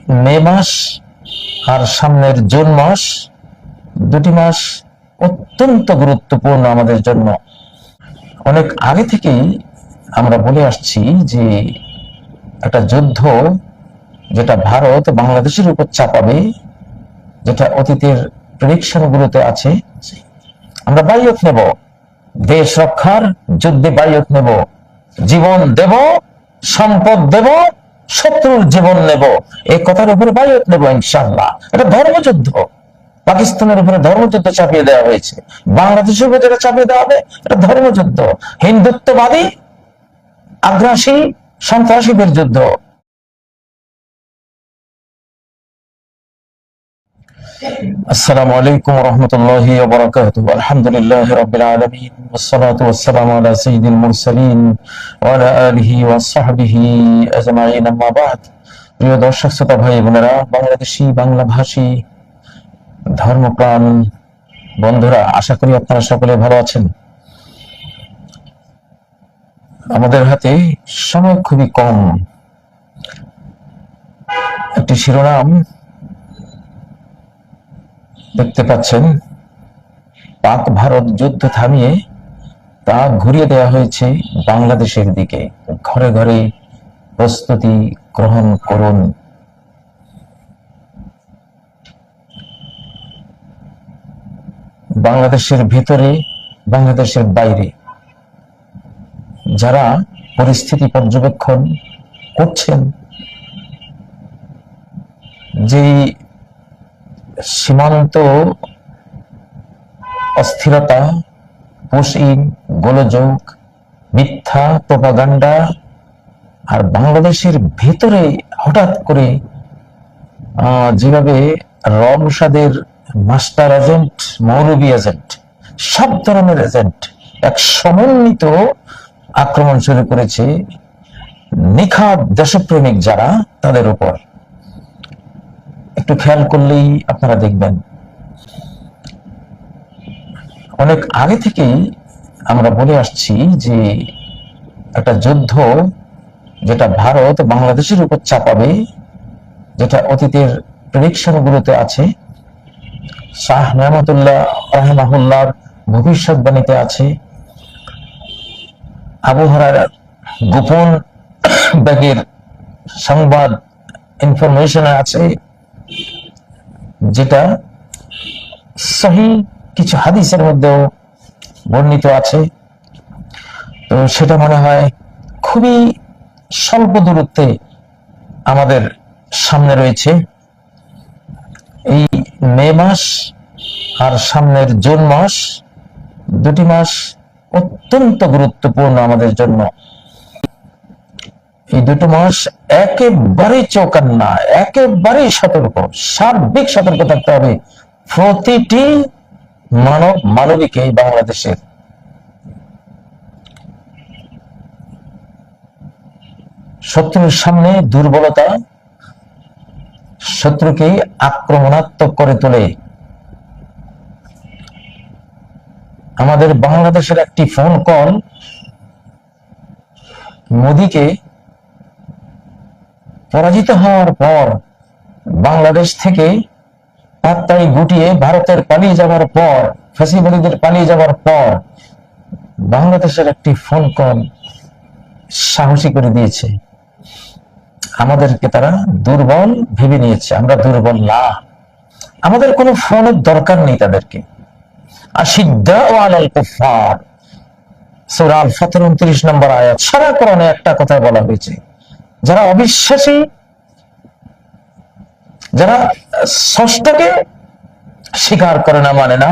মে মাস আর সামনের জুন মাস, দুটি মাস অত্যন্ত গুরুত্বপূর্ণ আমাদের জন্য। অনেক আগে থেকেই আমরা বলে আসছি যে একটা যুদ্ধ যেটা ভারত বাংলাদেশের উপর চাপাবে, যেটা অতীতের প্রেডিকশন গুলোতে আছে, আমরা বাইয়ত নেব, দেশ রক্ষার যুদ্ধে বাইয়ত নেব, জীবন দেব, সম্পদ দেব, শত্রুর জীবন নেব, এই কথার উপরে বাইয়ত নেব ইনশাআল্লাহ। এটা ধর্মযুদ্ধ। পাকিস্তানের উপরে ধর্মযুদ্ধ চাপিয়ে দেওয়া হয়েছে, বাংলাদেশের উপরে যেটা চাপিয়ে দেওয়া হবে এটা ধর্মযুদ্ধ, হিন্দুত্ববাদী আগ্রাসী সন্ত্রাসীদের যুদ্ধ। আসসালামু আলাইকুম ওয়া রাহমাতুল্লাহি ওয়া বারাকাতুহু। আলহামদুলিল্লাহি রাব্বিল আলামিন ওয়াসসালাতু ওয়াসসালামু আলা সাইয়্যিদিল মুরসালিন ওয়া আলা আলিহি ওয়া সাহবিহি আজমাইন, আম্মা বা'দ। প্রিয় দর্শক শ্রোতা ভাই বোনেরা, বাংলাদেশী বাংলা ভাষী ধর্মপ্রাণ বন্ধুরা, আশা করি আপনারা সকলে ভালো আছেন। আমাদের হাতে সময় খুবই কম। একটি শিরোনাম দেখতে পাচ্ছেন, পাক ভারত যুদ্ধ থামিয়ে তা ঘুরিয়ে দেওয়া হয়েছে বাংলাদেশের দিকে। ঘরে ঘরে প্রস্তুতি গ্রহণ করুন। বাংলাদেশের ভিতরে, বাংলাদেশের বাইরে যারা পরিস্থিতি পর্যবেক্ষণ করছেন, যেই সীমান্ত অস্থিরতা, পুশইন, গোলযোগ, মিথ্যা প্রোপাগান্ডা, আর বাংলাদেশের ভেতরে হঠাৎ করে যেভাবে রমসাদের মাস্টার এজেন্ট, মৌলবী এজেন্ট, সব ধরনের এজেন্ট এক সমন্বিত আক্রমণ শুরু করেছে নিখাদ দেশপ্রেমিক যারা, তাদের উপর একটু খেয়াল করলেই আপনারা দেখবেন। অনেক আগে থেকেই আমরা বলে আসছি যে একটা যুদ্ধ যেটা ভারত বাংলাদেশের উপর চাপাবে, যেটা অতীতের প্রেডিকশন গুলোতে আছে, শাহ নেয়ামতুল্লাহ রাহিমাহুল্লাহর ভবিষ্যৎবাণীতে আছে, আবু হুরায়রার গোপন ব্যাগের সংবাদ ইনফরমেশনে আছে, যেটা সহিহ কিছু হাদিসের মধ্যেও বর্ণিত আছে। তো সেটা মনে হয় খুবই স্বল্প দূরত্বে আমাদের সামনে রয়েছে। এই মে মাস আর সামনের জুন মাস, দুটি মাস অত্যন্ত গুরুত্বপূর্ণ আমাদের জন্য। এই দুটো মাস একেবারেই চৌকান্না, একেবারেই সতর্ক, সার্বিক সতর্ক থাকতে হবে প্রতিটি মানবিক এই বাংলাদেশের। শত্রুর সামনে দুর্বলতা শত্রুকে আক্রমণাত্মক করে তোলে। আমাদের বাংলাদেশের একটি ফোন কল মোদিকে পরাজিত হওয়ার পর, বাংলাদেশ থেকে পাত্তাই গুটিয়ে ভারতের পালিয়ে যাওয়ার পর, ফ্যাসিবাদীদের পালিয়ে যাওয়ার পর, বাংলাদেশের একটি ফোন কল সাহসী করে দিয়েছে। আমাদেরকে তারা দুর্বল ভেবে নিয়েছে। আমরা দুর্বল না, আমাদের কোনো ফোনের দরকার নেই তাদেরকে। আশিদ্দাউ আলাল কুফার, সূরা আল ফাতর 29 নম্বর আয়াত। সারা কোরআনে একটা কথা বলা হয়েছে, যারা অবিশ্বাসী, যারা স্রষ্টাকে স্বীকার করে না, মানে না,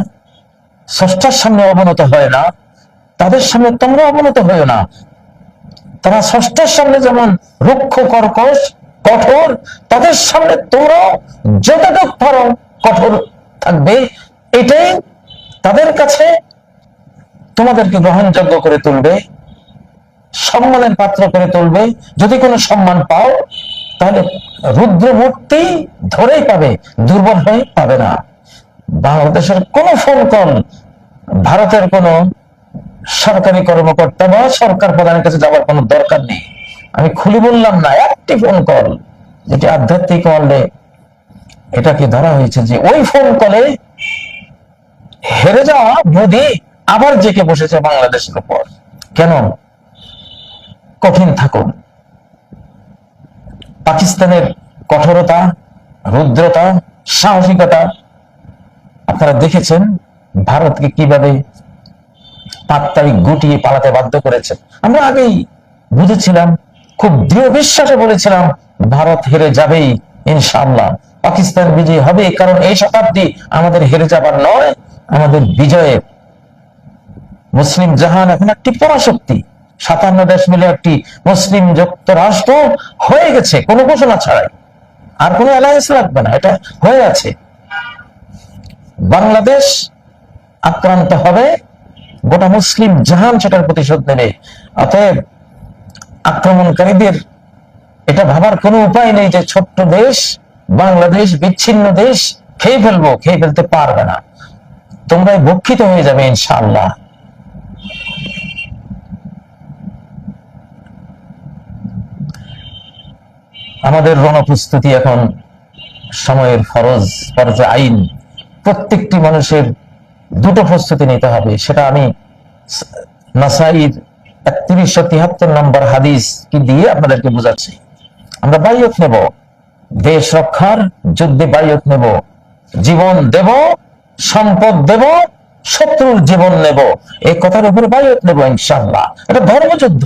স্রষ্টার সামনে অবনত হয় না, তাদের সামনে তোমরা অবনত হয় না। তারা স্রষ্টার সামনে যেমন রুক্ষ, কর্কশ, কঠোর, তাদের সামনে তোমরা যতটুক পারো কঠোর থাকবে। এটাই তাদের কাছে তোমাদেরকে গ্রহণযোগ্য করে তুলবে, সম্মানের পাত্র করে তুলবে। যদি কোনো সম্মান পাও তাহলে রুদ্রমূর্তি ধরেই পাবে, দুর্বল হয়ে পাবে না। বাংলাদেশের কোন ফোন কল ভারতের কোন সরকারি কর্মকর্তা বা সরকার প্রধানের কাছে যাওয়ার কোনো দরকার নেই। আমি খুলে বললাম না, একটি ফোন কল যেটি আধ্যাত্মিক ওয়ার্ল্ডে এটাকে ধরা হয়েছে যে ওই ফোন কলে হেরে যাওয়া মোদি আবার জেকে বসেছে বাংলাদেশের উপর। কেন? কঠিন থাকুন। পাকিস্তানের কঠোরতা, রুদ্রতা, সাহসিকতা আপনারা দেখেছেন, ভারতকে কিভাবে পাত্তারি গুটিয়ে পালাতে বাধ্য করেছে। আমরা আগেই বুঝেছিলাম, খুব দৃঢ় বিশ্বাসে বলেছিলাম ভারত হেরে যাবেই ইনশাআল্লাহ, পাকিস্তান বিজয়ী হবে, কারণ এই শতাব্দী আমাদের হেরে যাবার নয়, আমাদের বিজয়ের। মুসলিম জাহান এখন একটি পরাশক্তি, 57 দেশ মিলে একটি মুসলিম যুক্তরাষ্ট্র হয়ে গেছে কোনো ঘোষণা ছাড়াই, আর কোনো অ্যালায়েন্স লাগবে না, এটা হয়ে আছে। বাংলাদেশ আক্রান্ত হবে, গোটা মুসলিম জাহান সেটার প্রতিশোধ নেবে। অতএব আক্রমণকারীদের এটা ভাবার কোনো উপায় নেই যে ছোট্ট দেশ বাংলাদেশ বিচ্ছিন্ন দেশ, খেয়ে ফেলবো, খেয়ে ফেলতে পারবে না, তোমরাই ভক্ষিত হয়ে যাবে ইনশাআল্লাহ। আমাদের রণপ্রস্তুতি এখন সময়ের ফরজ ফরজে আইন। প্রত্যেকটি মানুষের দুটো প্রস্তুতি নিতে হবে। সেটা আমি নাসাইর 3173 নম্বর হাদিস কি দিয়ে আপনাদেরকে বোঝাচ্ছি। আমরা বাইয়ত নেব, দেশ রক্ষার যুদ্ধে বাইয়ত নেব, জীবন দেব, সম্পদ দেব, শত্রুর জীবন নেব, এই কথার উপরে বাইয়ত নেব ইনশাআল্লাহ। এটা ধর্মযুদ্ধ।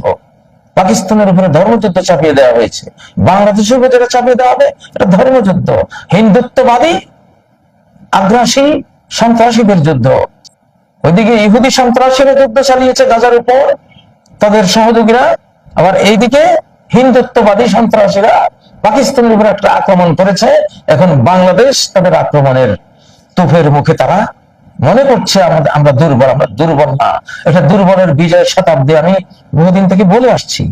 পাকিস্তানের উপরে ধর্মযুদ্ধ চাপিয়ে দেওয়া হয়েছে, বাংলাদেশের উপরে যেটা চাপিয়ে দেওয়া হবে এটা ধর্মযুদ্ধ, হিন্দুত্ববাদী আগ্রাসী সন্ত্রাসীদের যুদ্ধ। ওইদিকে ইহুদি সন্ত্রাসীরা যুদ্ধ চালিয়েছে গাজার উপর, তাদের সহযোগীরা, আবার এইদিকে হিন্দুত্ববাদী সন্ত্রাসীরা পাকিস্তানের উপর একটা আক্রমণ করেছে। এখন বাংলাদেশ তাদের আক্রমণের তুফের মুখে, তারা মনে করছে আমরা দুর্বল। আমরা দুর্বল না, এটা দুর্বলের বিজয়ের শতাব্দী, আমি বহুদিন থেকে বলে আসছি।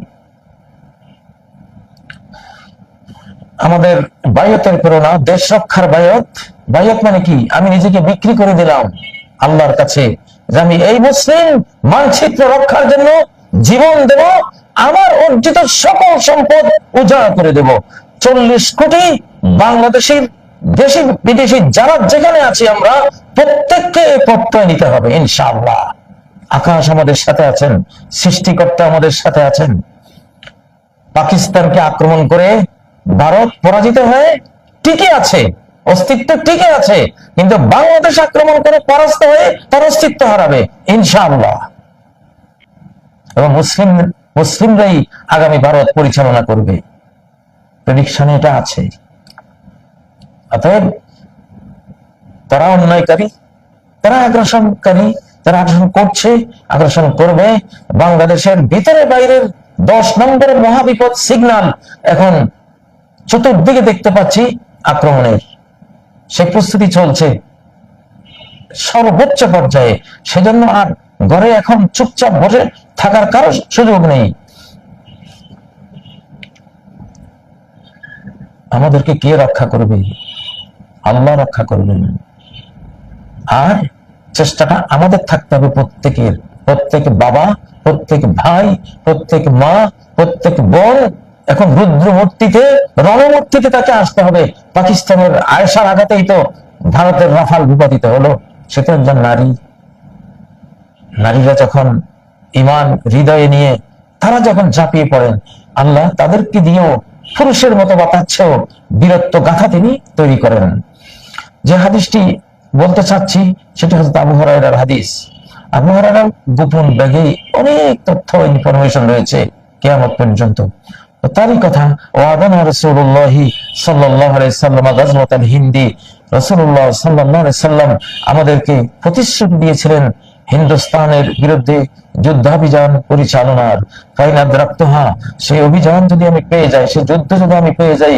আমাদের বায়তের প্রেরণা দেশ রক্ষার বায়ত। বায়ত মানে কি? আমি নিজেকে বিক্রি করে দিলাম আল্লাহর কাছে যে আমি এই মুসলিম মানচিত্র রক্ষার জন্য জীবন দেব, আমার অর্জিত সকল সম্পদ উজাড় করে দেব। 40 কোটি বাংলাদেশের দেশি বিদেশি যারা যেখানে আছি আমরা প্রত্যেককে প্রত্যয় নিতে হবে ইনশাআল্লাহ। আকাশ আমাদের সাথে আছেন, সৃষ্টিকর্তা আমাদের সাথে আছেন। পাকিস্তানকে আক্রমণ করে ভারত পরাজিত হয়ে টিকে আছে, অস্তিত্ব টিকে আছে, কিন্তু বাংলাদেশ আক্রমণ করে পরাস্ত হয়ে তার অস্তিত্ব হারাবে ইনশাআল্লাহ। এবং মুসলিমরাই আগামী ভারত পরিচালনা করবে, প্রেডিকশনে এটা আছে। অতএব তারা অন্যায়কারী, তারা আগ্রাসনকারী, তারা আগ্রাসন করছে, আগ্রাসন করবে। বাংলাদেশের ভিতরে বাইরের 10 নম্বর মহাবিপদ সিগন্যাল এখন চতুর্দিকে দেখতে পাচ্ছি আক্রমণের, সে প্রস্তুতি চলছে সর্বোচ্চ পর্যায়ে। সেজন্য আর ঘরে এখন চুপচাপ বসে থাকার কারো সুযোগ নেই। আমাদেরকে কে রক্ষা করবে? আল্লাহ রক্ষা করবেন। আর চেষ্টাটা আমাদের থাকতে হবে প্রত্যেকের, প্রত্যেক বাবা, প্রত্যেক ভাই, প্রত্যেক মা, প্রত্যেক বোন। এখন রুদ্রমূর্তিতে, রণমূর্তিতে তাকে আসতে হবে। পাকিস্তানের আয়েশার আঘাতেই তো ভারতের রাফাল বিপাদিত হলো। সে তো একজন নারী। নারীরা যখন ইমান হৃদয়ে নিয়ে তারা যখন ঝাঁপিয়ে পড়েন, আল্লাহ তাদেরকে দিয়েও পুরুষের মতো বা তার চেয়েও বীরত্ব গাথা তিনি তৈরি করেন। যে হাদিসটি বলতে চাচ্ছি সেটা হচ্ছে আবু হুরায়রার হাদিস। আবু হুরায়রার গোপন ব্যাগে অনেক তথ্য ইনফরমেশন রয়েছে কিয়ামত পর্যন্ত। তারই কথা, ওয়াদানা রাসূলুল্লাহি সাল্লাল্লাহু আলাইহি সাল্লাম গাজওয়াতুল হিন্দি, রাসূলুল্লাহ সাল্লাল্লাহু আলাইহি সাল্লাম আমাদেরকে প্রতিশ্রুতি দিয়েছিলেন হিন্দুস্তানের বিরুদ্ধে যুদ্ধাভিযান পরিচালনার। ফাইন আদরাকতুহা, সেই অভিযান যদি আমি পেয়ে যাই, সেই যুদ্ধ যদি আমি পেয়ে যাই,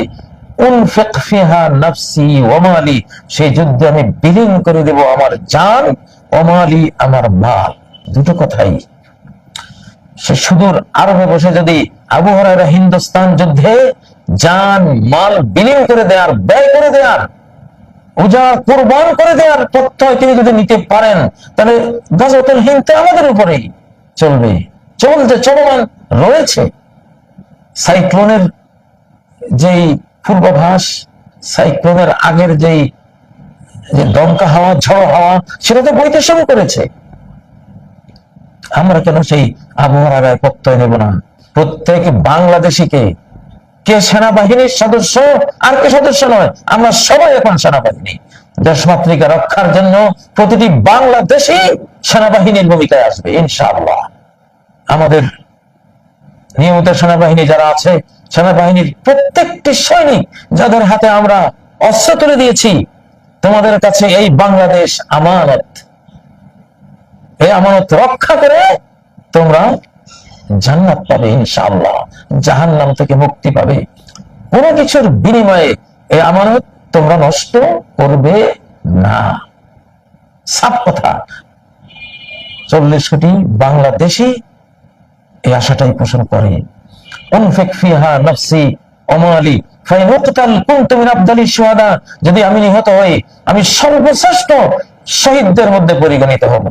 উনফিক ফিহা নাফসি ওয়া মালি, সেই যুদ্ধে আমি বিলীন করে দেব আমার জান, ওয়া মালি, আমার মাল। দুটো কথাই। সে সুদূর আরবে বসে যদি আবু হুরায়রা হিন্দুস্তান যুদ্ধে জান মাল বিলীন করে দেয়ার, ব্যয় করে দেয়ার, উজাড় কুরবান করে দেওয়ার প্রত্যয় তিনি যদি নিতে পারেন, তাহলে গাজওয়াতুল হিন্দ আমাদের উপরেই চলবে, চলমান রয়েছে। সাইক্লোনের যেই পূর্বাভাস, সাইক্লোনের আগের যে দমকা হাওয়া, ঝড় হাওয়া, সেটা তো বইতে শুরু করেছে। আমরা কেন সেই আবহাওয়ার আগায় প্রত্যয় নেব না? প্রত্যেক বাংলাদেশিকে, কে সেনাবাহিনীর সদস্য আর কে সদস্য নয়, আমরা সবাই এখন সেনাবাহিনী। দেশমাতৃকা রক্ষার জন্য প্রতিটি বাংলাদেশি সেনাবাহিনীর ভূমিকায় আসবে ইনশাআল্লাহ। আমাদের নিয়মিত সেনাবাহিনী যারা আছে, সেনাবাহিনীর প্রত্যেকটি সৈনিক যাদের হাতে আমরা অস্ত্র তুলে দিয়েছি, তোমাদের কাছে এই বাংলাদেশ আমানত। এই আমানত রক্ষা করে তোমরা জান্নাত পাবে ইনশাআল্লাহ, জাহান্নাম থেকে মুক্তি পাবে। কোনো কিছুর বিনিময়ে এই আমানত তোমরা নষ্ট করবে না। সাফ কথা। 40 কোটি বাংলাদেশি এই আশাটাই পোষণ করে। উনফিক ফিহা নাফসি ওমালি ফাইন উকতাল কুনতু মিন আফদালিশ শুহাদা, যদি আমি নিহত হই, আমি সর্বশ্রেষ্ঠ শহীদদের মধ্যে পরিগণিত হব।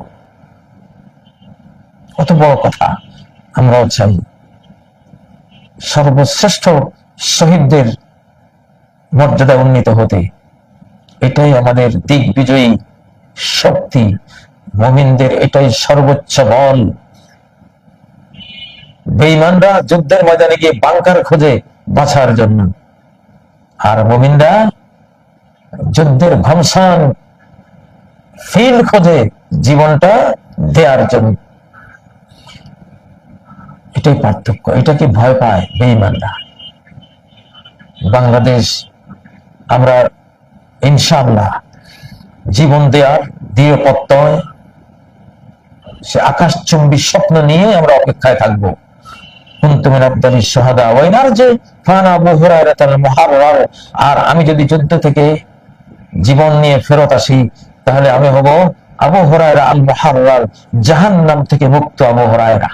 কত বড় কথা। আমরাও চাই সর্বশ্রেষ্ঠ শহীদদের মর্যাদা উন্নীত হতে। এটাই আমাদের দিগ্বিজয়ী শক্তি। মুমিনদের এটাই সর্বোচ্চ বল। বেঈমানরা যুদ্ধের ময়দানে গিয়ে বাংকার খোঁজে বাঁচার জন্য, আর মুমিনরা যুদ্ধের ঘমসান ফিল্ড খোঁজে জীবনটা দেওয়ার জন্য। এটাই পার্থক্য। এটাকে ভয় পায় বেঈমানরা। বাংলাদেশ আমরা ইনশাআল্লাহ জীবন দেওয়ার দৃঢ় প্রত্যয়, সে আকাশচুম্বী স্বপ্ন নিয়ে আমরা অপেক্ষায় থাকবো। কুনতু মিন আফদালিশ শুহাদা ওয়া ইন আরজি ফানা আবু হুরায়রাতাল মুহাররার, আর আমি যদি যুদ্ধ থেকে জীবন নিয়ে ফেরত আসি, তাহলে আমি হব আবু হুরায়রা আল মুহাররার, জাহান্নাম থেকে মুক্ত আবু হুরায়রা।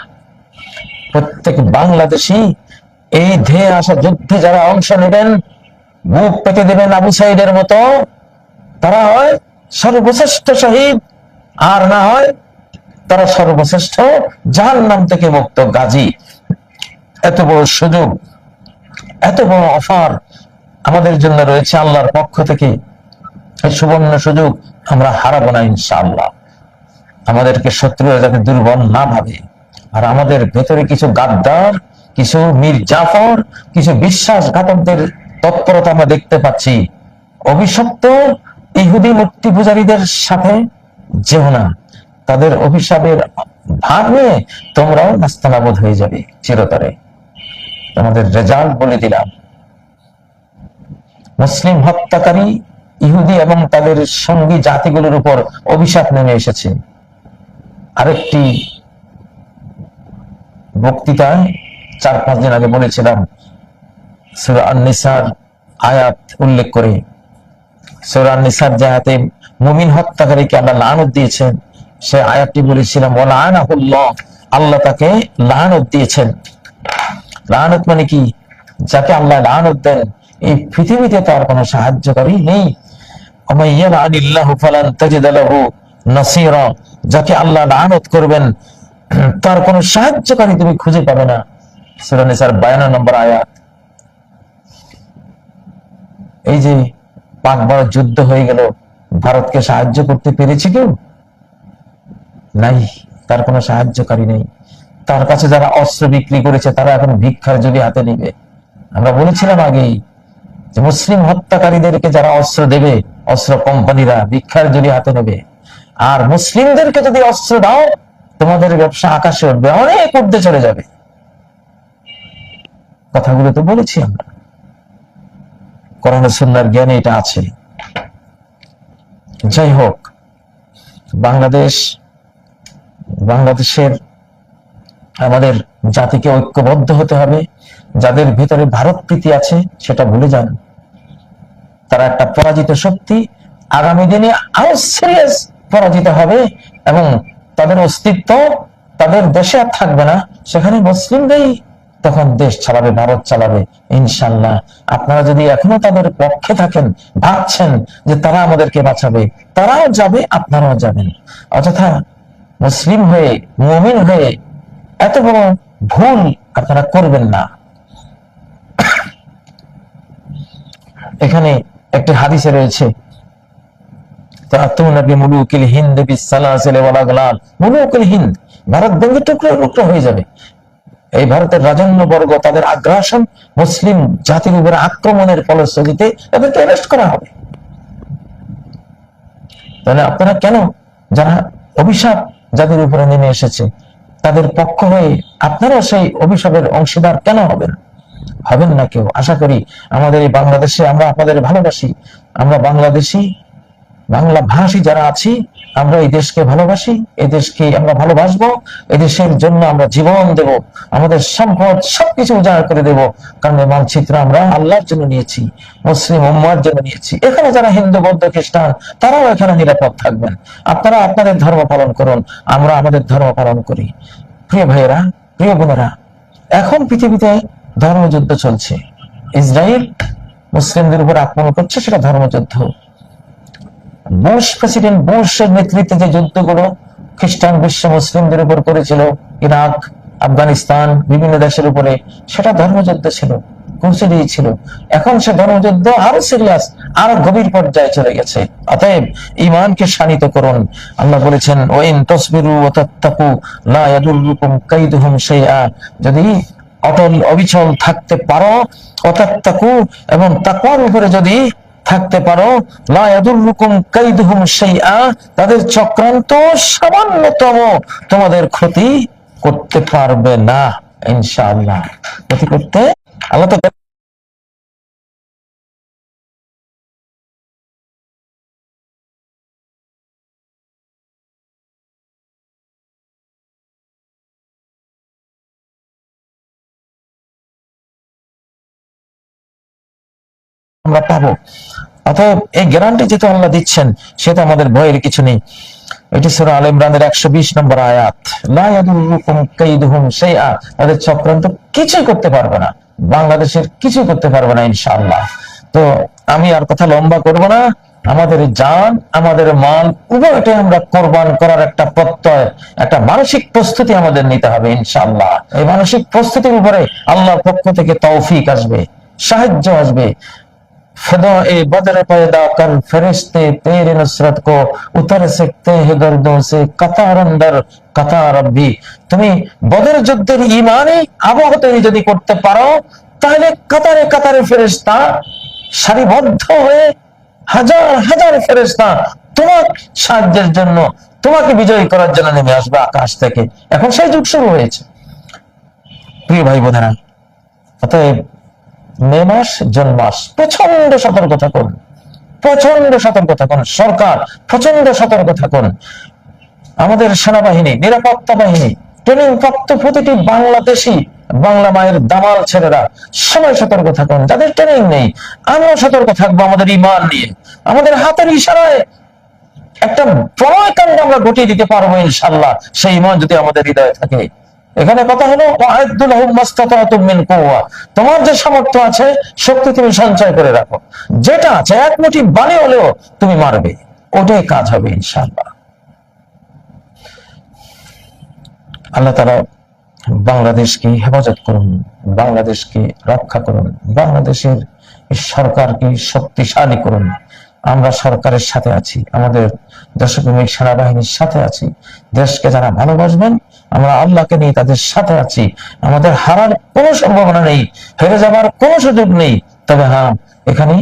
প্রত্যেক বাংলাদেশী এই ধেয়ে আসা যুদ্ধে যারা অংশ নেবেন, বুক পেতে দেবেন আবু সাইদের মতো, তারা হয় সর্বশ্রেষ্ঠ শহীদ, আর না হয় তারা সর্বশ্রেষ্ঠ জাহান্নাম থেকে মুক্ত গাজী। এত বড় সুযোগ, এত বড় অফার আমাদের জন্য রয়েছে আল্লাহর পক্ষ থেকে। এই সুবর্ণ সুযোগ আমরা হারাবো না ইনশাআল্লাহ। আমাদেরকে শত্রুরা যাতে দুর্বল না ভাবে। আর আমাদের ভেতরে কিছু গাদ্দার, কিছু মীর জাফর, কিছু বিশ্বাসঘাতকদের তৎপরতা আমরা দেখতে পাচ্ছি। অভিশপ্ত ইহুদি মূর্তি পূজারীদের সাথে যেও না। তাদের অভিশাপের ভাগ নিয়ে তোমরাও নাস্তানাবুদ হয়ে যাবে চিরতরে। তোমাদের রেজাল্ট বলে দিলাম। মুসলিম হত্যাকারী ইহুদি এবং তাদের সঙ্গী জাতিগুলোর উপর অভিশাপ নেমে এসেছে। আরেকটি বক্তৃতায় 4-5 দিন আগে বলেছিলাম, সূরা আন-নিসার আয়াত উল্লেখ করে, সূরা আন-নিসার যে আয়াতে মুমিন হত্যাকারীকে আল্লাহ লানত দিয়েছেন, সে আয়াতটি বলেছিলাম ওয়ালানাহুল্লাহ, আল্লাহ তাকে লানত দিয়েছেন। লানত মানে কি? যাকে আল্লাহ লানত দেন, এই পৃথিবীতে তার কোনো সাহায্যকারী নেই। ওমাইয়ালানিল্লাহু ফালান তাজিদ লাহু নাসীরা, যাকে আল্লাহ লানত করবেন তার কোনো সাহায্যকারী তুমি খুঁজে পাবে না। সূরা নিসার 52 নম্বর আয়াত। এই যে পাক ভারত যুদ্ধ হয়ে গেল, ভারতকে সাহায্য করতে পেরেছে কেউ? নাই, তার কোনো সাহায্যকারী নেই। তার কাছে যারা অস্ত্র বিক্রি করেছে তারা এখন ভিক্ষার ঝুলি হাতে নিবে। আমরা বলেছিলাম আগেই যে মুসলিম হত্যাকারীদেরকে যারা অস্ত্র দেবে, অস্ত্র কোম্পানিরা ভিক্ষার ঝুলি হাতে নেবে। আর মুসলিমদেরকে যদি অস্ত্র দাও, তোমাদের ব্যবসা আকাশে উঠবে, অনেক ঊর্ধ্বে চলে যাবে। কথাগুলো তো বলেছি আমরা, কোরআন ও সুন্নাহর জ্ঞানে এটা আছে। যাই হোক, বাংলাদেশের আমাদের জাতিকে ঐক্যবদ্ধ হতে হবে। যাদের ভিতরে ভারত প্রীতি আছে সেটা ভুলে যান। তারা একটা পরাজিত শক্তি, আগামী দিনে আরো সিরিয়াস পরাজিত হবে এবং তাদের অস্তিত্ব তাদের দেশে আর থাকবে না। সেখানে মুসলিমরাই তখন দেশ চালাবে, ভারত চালাবে ইনশাআল্লাহ। আপনারা যদি এখনো তাদের পক্ষে থাকেন, ভাবছেন যে তারা আমাদেরকে বাঁচাবে, তারাও যাবে, আপনারাও যাবেন। অযথা মুসলিম হয়ে, মুমিন হয়ে এত বড় ভুল আপনারা করবেন না। এখানে একটি হাদিসে রয়েছে, মুলুকিল হিন্দ বিসালাসিল ওয়াল আগলাল, মুলুকিল হিন্দ, ভারত ভেঙে টুকরো টুকরো হয়ে যাবে। এই ভারতের রাজন্য বর্গ তাদের আগ্রাসন, মুসলিম জাতির উপরে আক্রমণের ফলশ্রুতিতে তাদেরকে অ্যারেস্ট করা হবে। তাহলে আপনারা কেন, যারা অভিশাপ যাদের উপরে নেমে এসেছে তাদের পক্ষ হয়ে আপনারা সেই অভিশাপের অংশীদার কেন হবেন? হবেন না কেউ। আশা করি আমাদের এই বাংলাদেশে আমরা আপনাদের ভালোবাসি, আমরা বাংলাদেশি, বাংলা ভাষী যারা আছি, আমরা এই দেশকে ভালোবাসি, এই দেশকে আমরা ভালোবাসবো, এই দেশের জন্য আমরা জীবন দেব, আমাদের সম্পদ সবকিছু উজাড় করে দেব। কারণ এই মানচিত্র আমরা আল্লাহর জন্য নিয়েছি, মুসলিম উম্মার জন্য নিয়েছি। এখানে যারা হিন্দু, বৌদ্ধ, খ্রিস্টান তারাও এখানে নিরাপদ থাকবেন। আপনারা আপনাদের ধর্ম পালন করুন, আমরা আমাদের ধর্ম পালন করি। প্রিয় ভাইয়েরা, প্রিয় বোনেরা, এখন পৃথিবীতে ধর্মযুদ্ধ চলছে। ইসরায়েল মুসলিমদের উপর আক্রমণ করছে, সেটা ধর্মযুদ্ধ। বুশ, প্রেসিডেন্ট বুশের নেতৃত্বে যে যুদ্ধগুলো খ্রিস্টান বিশ্ব মুসলিমদের উপর করেছিল, ইরাক, আফগানিস্তান, বিভিন্ন দেশের উপরে, সেটা ধর্মযুদ্ধ ছিল, ক্রুসেডই ছিল। এখন সে ধর্মযুদ্ধ আরো সিরিয়াস, আরো গভীর পর্যায়ে চলে গেছে। অতএব ঈমানকে শানিত করুন। আল্লাহ বলেছেন, ওয়াইন তাসবিরু ওয়া তাত্তাকু লা ইয়াদুররুকুম কাইদুহুম শাইআ, যদি অটল অবিচল থাকতে পারো, ওয়া তাত্তাকু, এবং তাকওয়ার উপরে যদি থাকতে পারো, লা ইয়াদুররুকুম কাইদুহুম শাইআ, তাদের চক্রান্ত সামান্যতম তোমাদের ক্ষতি করতে পারবে না ইনশাআল্লাহ। ক্ষতি করতে আল্লাহ তো আমরা পাবো। অতএব এই গ্যারান্টি যেহেতু আল্লাহ দিচ্ছেন, সেটা আমাদের ভয়ের কিছু নেই। এটি সূরা আলে ইমরানের 120 নম্বর আয়াত। লা ইয়াদুররুকুম কাইদুহুম শাইআ, তাদের চক্রান্ত কিছুই করতে পারবে না, বাংলাদেশের কিছুই করতে পারবে না ইনশাআল্লাহ। তো আমি আর কথা লম্বা করব না। আমাদের জান, আমাদের মাল উভয়টাই আমরা কোরবান করার একটা প্রত্যয়, একটা মানসিক প্রস্তুতি আমাদের নিতে হবে ইনশাআল্লাহ। এই মানসিক প্রস্তুতির উপরে আল্লাহর পক্ষ থেকে তৌফিক আসবে, সাহায্য আসবে। फदाए बदर पैदा कर फरिश्ते तेरे नुसरत को उतर सकते हैं गर्दों से कतार अंदर कतार अभी। তুমি বদর যুদ্ধের ঈমানে আবহ তৈরি যদি করতে পারো, তাহলে কাতারে কাতারে ফেরেশতা সারিবদ্ধ হয়ে হাজার হাজার ফেরেশতা তোমার সাহায্যের জন্য, তোমাকে বিজয়ী করার জন্য নেমে আসবে আকাশ থেকে। এখন সেই যুগ শুরু হয়েছে প্রিয় ভাই বোনেরা। অতএব মে মাস, জুন মাস, প্রচন্ড সতর্ক থাকুন, প্রচন্ড সতর্ক থাকুন। সরকার প্রচন্ড সতর্ক থাকুন। আমাদের সেনাবাহিনী, নিরাপত্তা বাহিনী, ট্রেনিং প্রাপ্ত প্রতিটি বাংলাদেশি, বাংলা মায়ের দামাল ছেলেরা সবাই সতর্ক থাকুন। যাদের ট্রেনিং নেই, আমরা সতর্ক থাকবো আমাদের ঈমান নিয়ে। আমাদের হাতের ইশারায় একটা প্রলয় কাণ্ড আমরা ঘটিয়ে দিতে পারবো ইনশাআল্লাহ, সেই ঈমান যদি আমাদের হৃদয়ে থাকে। এখানে কথা হলো তোমার যে সামর্থ্য আছে, শক্তি তুমি সঞ্চয় করে রাখো। যেটা আছে এক মুঠি বালি হলেও তুমি মারবে, ওটাই কাজ হবে ইনশাআল্লাহ। আল্লাহ তাআলা বাংলাদেশকে হেফাজত করুন, বাংলাদেশকে রক্ষা করুন, বাংলাদেশের সরকারকে শক্তিশালী করুন। আমরা সরকারের সাথে আছি, আমাদের দেশপ্রেমিক সেনাবাহিনীর সাথে আছি। দেশকে যারা ভালোবাসবেন, আমরা আল্লাহকে নিয়ে তাদের সাথে আছি। আমাদের হারার কোনো সম্ভাবনা নেই, হেরে যাবার কোনো সুযোগ নেই। তবে হ্যাঁ, এখানে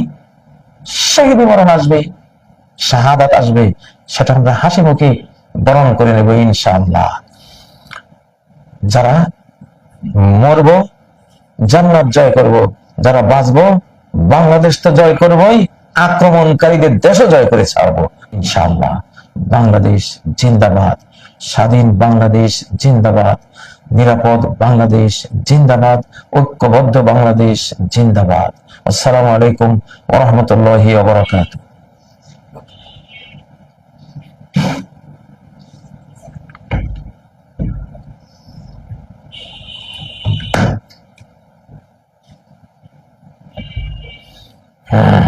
শহীদ মরণ আসবে, শাহাদাত আসবে, সেটা আমরা হাসি মুখে বরণ করে নেব ইনশাআল্লাহ। যারা মরব জান্নাত জয় করব, যারা বাঁচব বাংলাদেশ তো জয় করবই, আক্রমণকারীদের দেশও জয় করে ছাড়বো ইনশাআল্লাহ। বাংলাদেশ জিন্দাবাদ, স্বাধীন বাংলাদেশ জিন্দাবাদ, নিরাপদ বাংলাদেশ জিন্দাবাদ, ঐক্যবদ্ধ বাংলাদেশ জিন্দাবাদ। আসসালামু আলাইকুম ওয়া রাহমাতুল্লাহি ওয়া বারাকাতুহু। হ্যাঁ।